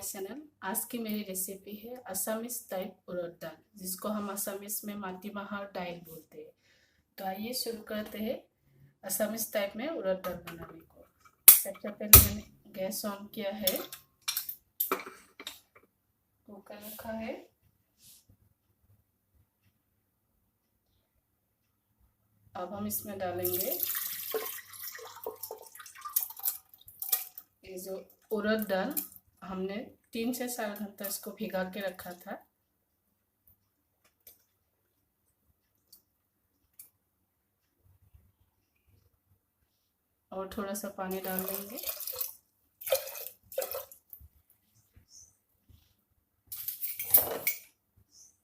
My channel. आज की मेरी रेसिपी है असमीज टाइप उड़द दाल, जिसको हम असमीज में माटीमाहर दाल बोलते हैं। तो आइए शुरू करते हैं असमीज टाइप में उड़द दाल बनाने को। सबसे पहले मैंने गैस ऑन किया है, कुकर रखा है। अब हम इसमें डालेंगे ये जो उड़द दाल हमने 3 से 4 घंटा इसको भिगा के रखा था। और थोड़ा सा पानी डाल देंगे।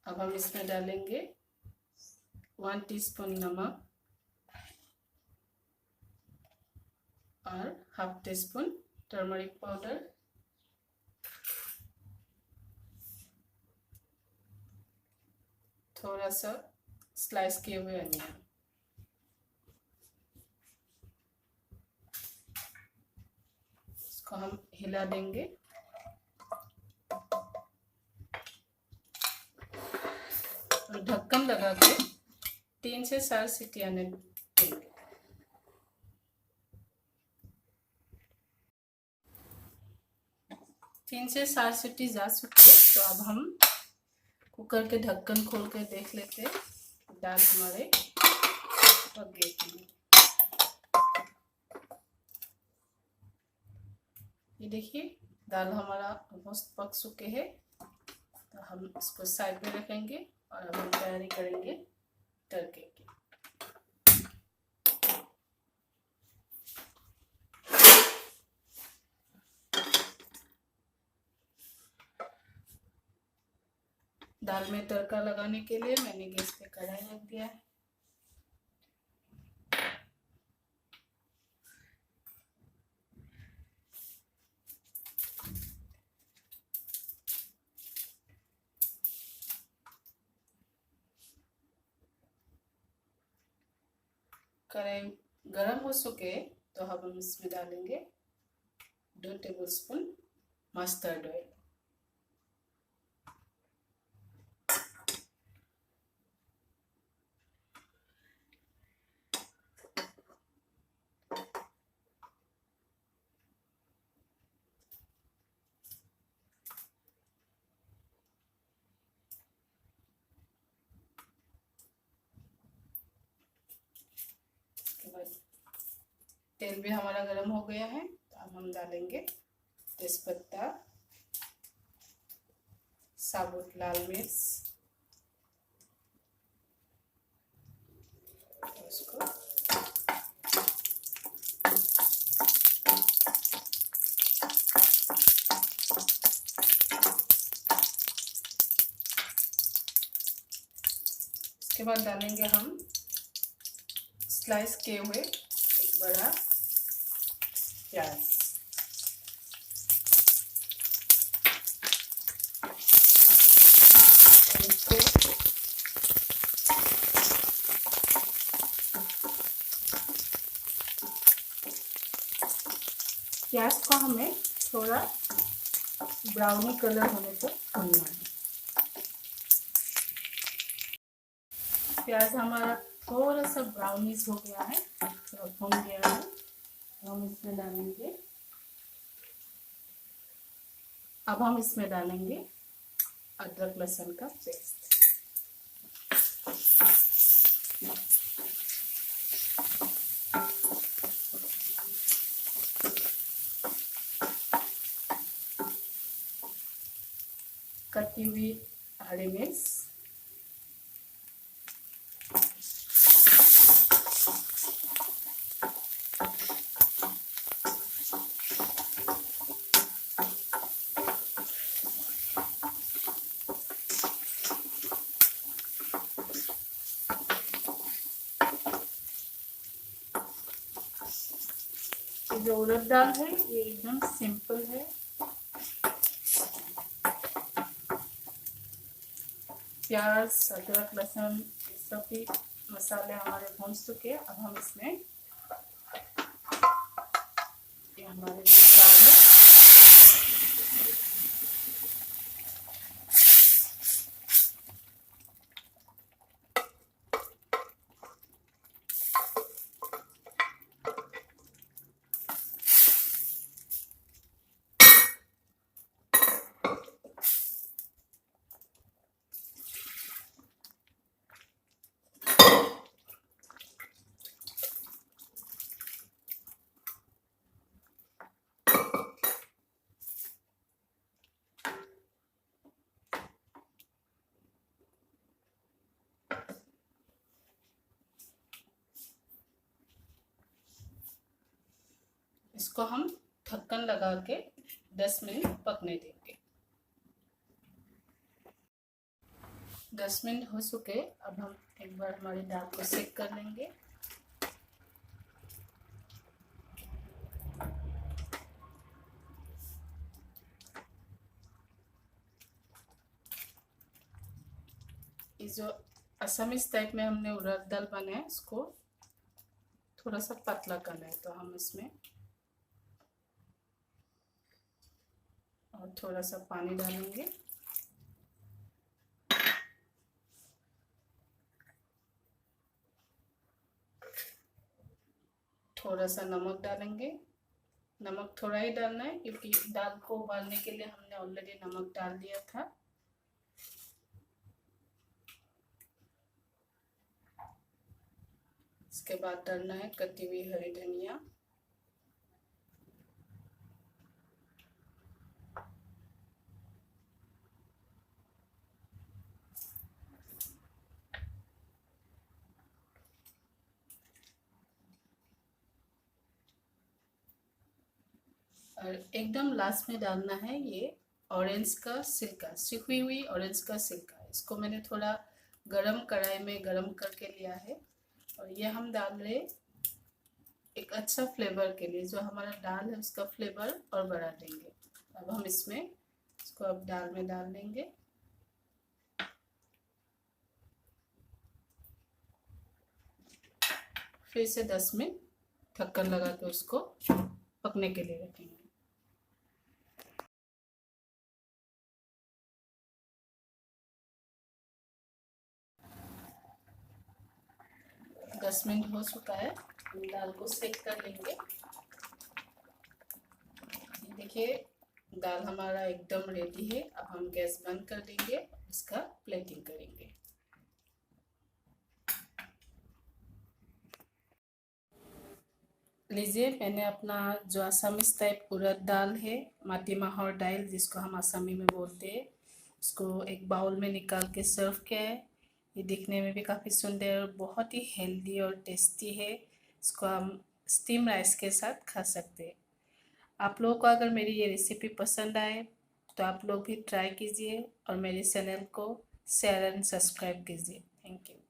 अब हम इसमें डालेंगे 1 टीस्पून नमक और हाफ टीस्पून टर्मरिक पाउडर, थोड़ा सा स्लाइस किए हुए अनियन। इसको हम हिला देंगे और ढक्कन लगा के 3 से 4 सीटी आने देंगे। तीन से 4 सीटी जा चुकी है। तो अब हम कुकर के ढक्कन खोल के देख लेते हैं, दाल हमारे पक गई थी। ये देखिए दाल हमारा ऑलमोस्ट पक चुके हैं। तो हम इसको साइड में रखेंगे और अब हम तैयारी करेंगे तड़के की। दाल में तड़का लगाने के लिए मैंने गैस पे कढ़ाई रख दिया है। कढ़ाई गरम हो चुके तो अब हम इसमें डालेंगे 2 टेबलस्पून मस्टर्ड ऑयल। तेल भी हमारा गर्म हो गया है। तो अब हम डालेंगे तेजपत्ता, साबुत लाल मिर्च, उसको इसके बाद डालेंगे हम स्लाइस किए हुए एक बड़ा प्याज। प्याज को हमें थोड़ा ब्राउनी कलर होने तक भूनना है। प्याज हमारा थोड़ा सा ब्राउनिश हो गया है, तो भून गया है। हम इसमें डालेंगे, अब हम इसमें डालेंगे अदरक लहसुन का पेस्ट। कटी हुई हरी मिर्च, जो उड़द दाल है ये एकदम सिंपल है। प्याज, अदरक, लहसुन ये सब भी मसाले हमारे भून चुके हैं। अब हम इसमें ये हमारे जो दाल है इसको हम ढक्कन लगा के 10 मिनट पकने देंगे। 10 मिनट हो चुके। अब हम एक बार हमारी दाल को सेक कर लेंगे। ये जो असमीज टाइप में हमने उड़द दाल बनाया, इसको थोड़ा सा पतला करना है, तो हम इसमें और थोड़ा सा पानी डालेंगे। थोड़ा सा नमक डालेंगे। नमक थोड़ा ही डालना है क्योंकि दाल को उबालने के लिए हमने ऑलरेडी नमक डाल दिया था। इसके बाद डालना है कटी हुई हरी धनिया। और एकदम लास्ट में डालना है ये ऑरेंज का सिरका, सूखी हुई ऑरेंज का सिरका। इसको मैंने थोड़ा गरम कढ़ाई में गरम करके लिया है और ये हम डाल रहे एक अच्छा फ्लेवर के लिए। जो हमारा दाल है उसका फ्लेवर और बढ़ा देंगे। अब हम इसको अब दाल में डाल देंगे। फिर से 10 मिनट ढक्कन लगा के उसको पकने के लिए रखेंगे। 10 मिनट हो चुका है। हम दाल को सेक कर लेंगे। देखिए दाल हमारा एकदम रेडी है। अब हम गैस बंद कर देंगे, इसका प्लेटिंग करेंगे। लीजिए, मैंने अपना जो असमीज टाइप उड़द दाल है, माटी माहौर दाल जिसको हम असमी में बोलते हैं, उसको एक बाउल में निकाल के सर्व किया है। ये दिखने में भी काफ़ी सुंदर और बहुत ही हेल्दी और टेस्टी है। इसको हम स्टीम राइस के साथ खा सकते हैं। आप लोगों को अगर मेरी ये रेसिपी पसंद आए तो आप लोग भी ट्राई कीजिए और मेरे चैनल को शेयर एंड सब्सक्राइब कीजिए। Thank you.